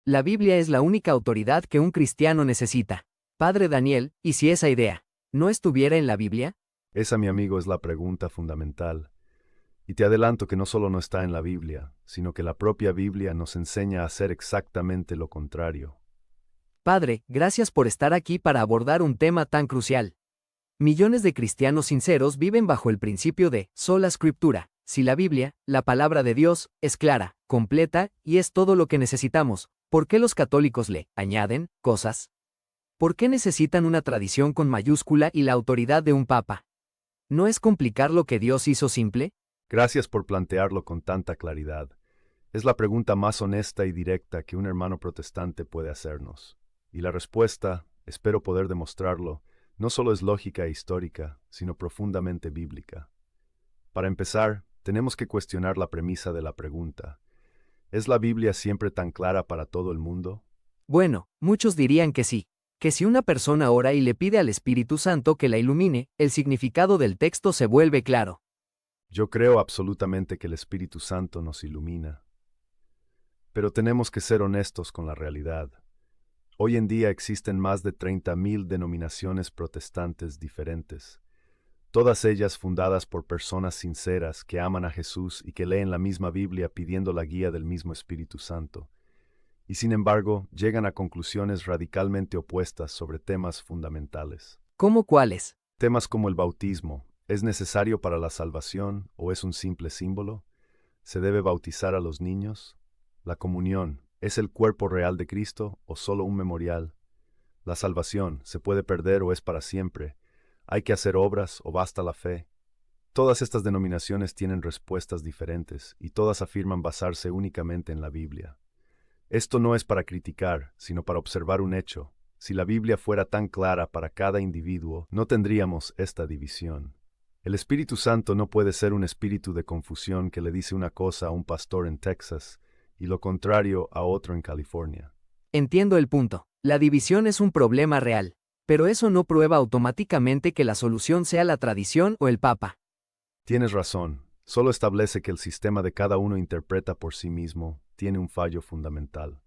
La Biblia es la única autoridad que un cristiano necesita. Padre Daniel, ¿y si esa idea no estuviera en la Biblia? Esa, mi amigo, es la pregunta fundamental. Y te adelanto que no solo no está en la Biblia, sino que la propia Biblia nos enseña a hacer exactamente lo contrario. Padre, gracias por estar aquí para abordar un tema tan crucial. Millones de cristianos sinceros viven bajo el principio de sola escritura. Si la Biblia, la palabra de Dios, es clara, completa y es todo lo que necesitamos, ¿por qué los católicos le añaden cosas? ¿Por qué necesitan una tradición con mayúscula y la autoridad de un papa? ¿No es complicar lo que Dios hizo simple? Gracias por plantearlo con tanta claridad. Es la pregunta más honesta y directa que un hermano protestante puede hacernos. Y la respuesta, espero poder demostrarlo, no solo es lógica e histórica, sino profundamente bíblica. Para empezar, tenemos que cuestionar la premisa de la pregunta. ¿Es la Biblia siempre tan clara para todo el mundo? Bueno, muchos dirían que sí, que si una persona ora y le pide al Espíritu Santo que la ilumine, el significado del texto se vuelve claro. Yo creo absolutamente que el Espíritu Santo nos ilumina. Pero tenemos que ser honestos con la realidad. Hoy en día existen más de 30.000 denominaciones protestantes diferentes, todas ellas fundadas por personas sinceras que aman a Jesús y que leen la misma Biblia pidiendo la guía del mismo Espíritu Santo. Y sin embargo, llegan a conclusiones radicalmente opuestas sobre temas fundamentales. ¿Cómo cuáles? Temas como el bautismo, ¿es necesario para la salvación o es un simple símbolo? ¿Se debe bautizar a los niños? La comunión, ¿es el cuerpo real de Cristo o solo un memorial? La salvación, ¿se puede perder o es para siempre? ¿Hay que hacer obras o basta la fe? Todas estas denominaciones tienen respuestas diferentes y todas afirman basarse únicamente en la Biblia. Esto no es para criticar, sino para observar un hecho. Si la Biblia fuera tan clara para cada individuo, no tendríamos esta división. El Espíritu Santo no puede ser un espíritu de confusión que le dice una cosa a un pastor en Texas y lo contrario a otro en California. Entiendo el punto. La división es un problema real, pero eso no prueba automáticamente que la solución sea la tradición o el papa. Tienes razón, solo establece que el sistema de cada uno interpreta por sí mismo tiene un fallo fundamental.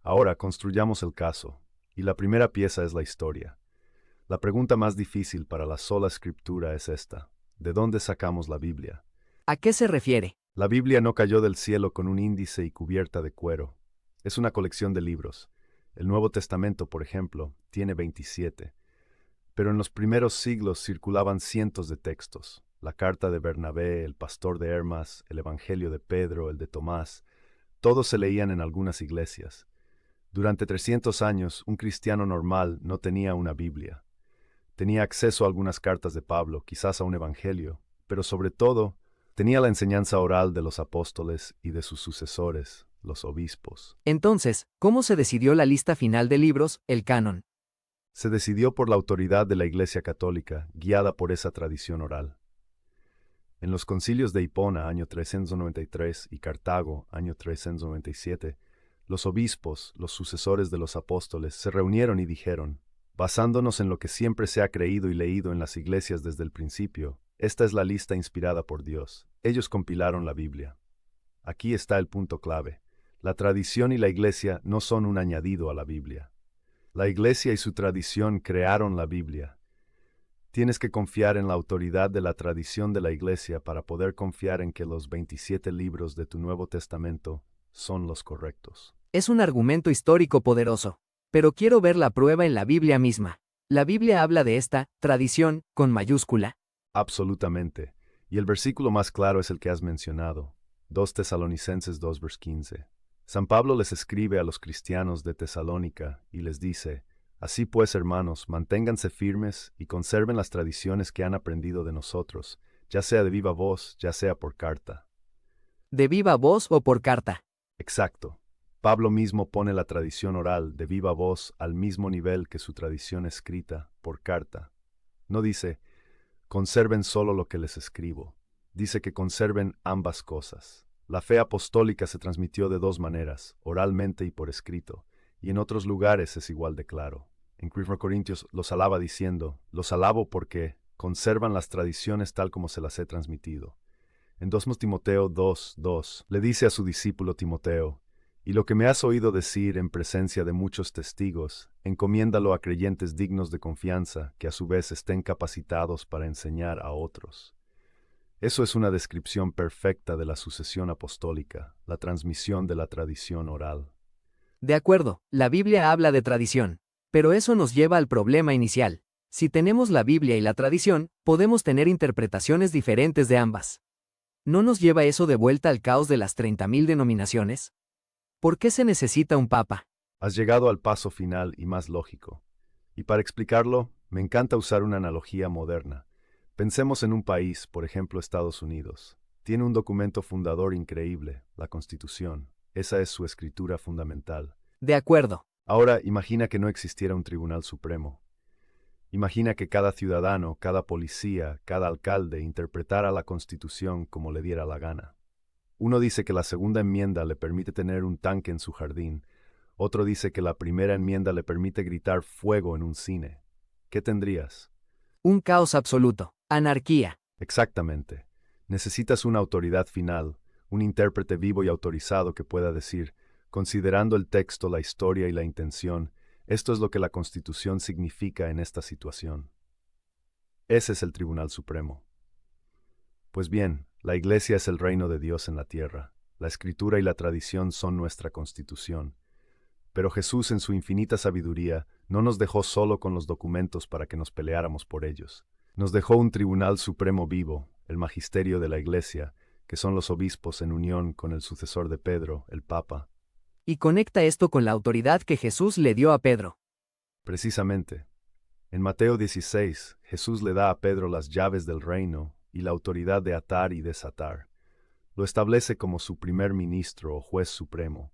Ahora construyamos el caso, y la primera pieza es la historia. La pregunta más difícil para la sola escritura es esta: ¿de dónde sacamos la Biblia? ¿A qué se refiere? La Biblia no cayó del cielo con un índice y cubierta de cuero. Es una colección de libros. El Nuevo Testamento, por ejemplo, tiene 27. Pero en los primeros siglos circulaban cientos de textos. La carta de Bernabé, el pastor de Hermas, el Evangelio de Pedro, el de Tomás. Todos se leían en algunas iglesias. Durante 300 años, un cristiano normal no tenía una Biblia. Tenía acceso a algunas cartas de Pablo, quizás a un evangelio, pero sobre todo, tenía la enseñanza oral de los apóstoles y de sus sucesores, los obispos. Entonces, ¿cómo se decidió la lista final de libros, el canon? Se decidió por la autoridad de la Iglesia Católica, guiada por esa tradición oral. En los concilios de Hipona, año 393, y Cartago, año 397, los obispos, los sucesores de los apóstoles, se reunieron y dijeron: basándonos en lo que siempre se ha creído y leído en las iglesias desde el principio, esta es la lista inspirada por Dios. Ellos compilaron la Biblia. Aquí está el punto clave. La tradición y la iglesia no son un añadido a la Biblia. La iglesia y su tradición crearon la Biblia. Tienes que confiar en la autoridad de la tradición de la iglesia para poder confiar en que los 27 libros de tu Nuevo Testamento son los correctos. Es un argumento histórico poderoso, pero quiero ver la prueba en la Biblia misma. La Biblia habla de esta tradición con mayúscula. Absolutamente. Y el versículo más claro es el que has mencionado, 2 Tesalonicenses 2, vers 15. San Pablo les escribe a los cristianos de Tesalónica y les dice: así pues, hermanos, manténganse firmes y conserven las tradiciones que han aprendido de nosotros, ya sea de viva voz, ya sea por carta. ¿De viva voz o por carta? Exacto. Pablo mismo pone la tradición oral de viva voz al mismo nivel que su tradición escrita por carta. No dice: conserven solo lo que les escribo. Dice que conserven ambas cosas. La fe apostólica se transmitió de dos maneras, oralmente y por escrito, y en otros lugares es igual de claro. En 1 Corintios los alaba diciendo: los alabo porque conservan las tradiciones tal como se las he transmitido. En 2 Timoteo 2:2 le dice a su discípulo Timoteo: Y lo que me has oído decir en presencia de muchos testigos, encomiéndalo a creyentes dignos de confianza, que a su vez estén capacitados para enseñar a otros. Eso es una descripción perfecta de la sucesión apostólica, la transmisión de la tradición oral. De acuerdo, la Biblia habla de tradición. Pero eso nos lleva al problema inicial. Si tenemos la Biblia y la tradición, podemos tener interpretaciones diferentes de ambas. ¿No nos lleva eso de vuelta al caos de las 30.000 denominaciones? ¿Por qué se necesita un papa? Has llegado al paso final y más lógico. Y para explicarlo, me encanta usar una analogía moderna. Pensemos en un país, por ejemplo Estados Unidos. Tiene un documento fundador increíble, la Constitución. Esa es su escritura fundamental. De acuerdo. Ahora imagina que no existiera un Tribunal Supremo. Imagina que cada ciudadano, cada policía, cada alcalde interpretara la Constitución como le diera la gana. Uno dice que la segunda enmienda le permite tener un tanque en su jardín. Otro dice que la primera enmienda le permite gritar fuego en un cine. ¿Qué tendrías? Un caos absoluto. Anarquía. Exactamente. Necesitas una autoridad final, un intérprete vivo y autorizado que pueda decir, considerando el texto, la historia y la intención, esto es lo que la Constitución significa en esta situación. Ese es el Tribunal Supremo. Pues bien, la Iglesia es el reino de Dios en la tierra. La Escritura y la tradición son nuestra Constitución. Pero Jesús, en su infinita sabiduría, no nos dejó solo con los documentos para que nos peleáramos por ellos. Nos dejó un Tribunal Supremo vivo, el magisterio de la Iglesia, que son los obispos en unión con el sucesor de Pedro, el Papa. Y conecta esto con la autoridad que Jesús le dio a Pedro. Precisamente. En Mateo 16, Jesús le da a Pedro las llaves del reino y la autoridad de atar y desatar. Lo establece como su primer ministro o juez supremo.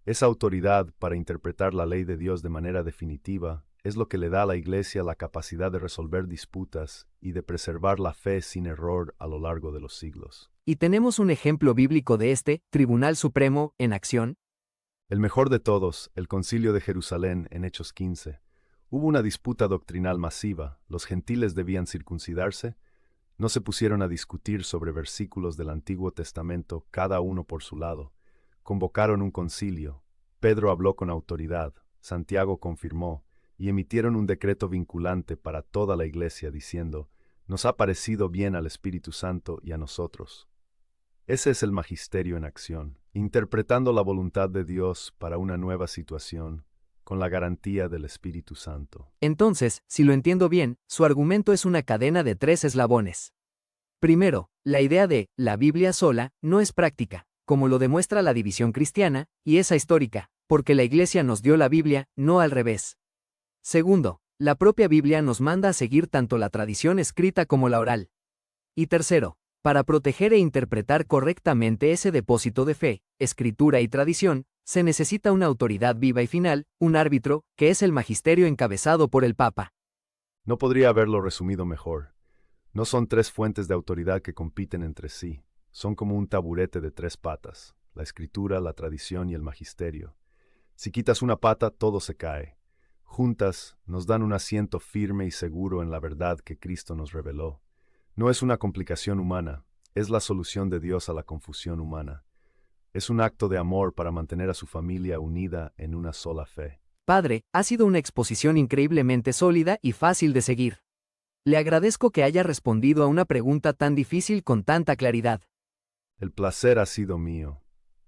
Esa autoridad para interpretar la ley de Dios de manera definitiva es lo que le da a la Iglesia la capacidad de resolver disputas y de preservar la fe sin error a lo largo de los siglos. Y tenemos un ejemplo bíblico de este Tribunal Supremo en acción. El mejor de todos, el Concilio de Jerusalén en Hechos 15. Hubo una disputa doctrinal masiva. ¿Los gentiles debían circuncidarse? No se pusieron a discutir sobre versículos del Antiguo Testamento, cada uno por su lado. Convocaron un concilio. Pedro habló con autoridad, Santiago confirmó, y emitieron un decreto vinculante para toda la Iglesia diciendo, nos ha parecido bien al Espíritu Santo y a nosotros. Ese es el magisterio en acción, interpretando la voluntad de Dios para una nueva situación, con la garantía del Espíritu Santo. Entonces, si lo entiendo bien, su argumento es una cadena de 3 eslabones. Primero, la idea de la Biblia sola no es práctica, como lo demuestra la división cristiana, y esa histórica, porque la Iglesia nos dio la Biblia, no al revés. Segundo, la propia Biblia nos manda a seguir tanto la tradición escrita como la oral. Y tercero, para proteger e interpretar correctamente ese depósito de fe, escritura y tradición, se necesita una autoridad viva y final, un árbitro, que es el magisterio encabezado por el Papa. No podría haberlo resumido mejor. No son 3 fuentes de autoridad que compiten entre sí, son como un taburete de 3 patas, la escritura, la tradición y el magisterio. Si quitas una pata, todo se cae. Juntas, nos dan un asiento firme y seguro en la verdad que Cristo nos reveló. No es una complicación humana, es la solución de Dios a la confusión humana. Es un acto de amor para mantener a su familia unida en una sola fe. Padre, ha sido una exposición increíblemente sólida y fácil de seguir. Le agradezco que haya respondido a una pregunta tan difícil con tanta claridad. El placer ha sido mío.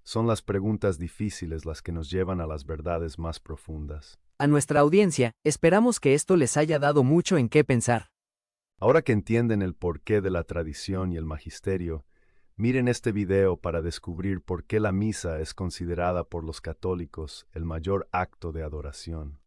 Son las preguntas difíciles las que nos llevan a las verdades más profundas. A nuestra audiencia, esperamos que esto les haya dado mucho en qué pensar. Ahora que entienden el porqué de la tradición y el magisterio, miren este video para descubrir por qué la misa es considerada por los católicos el mayor acto de adoración.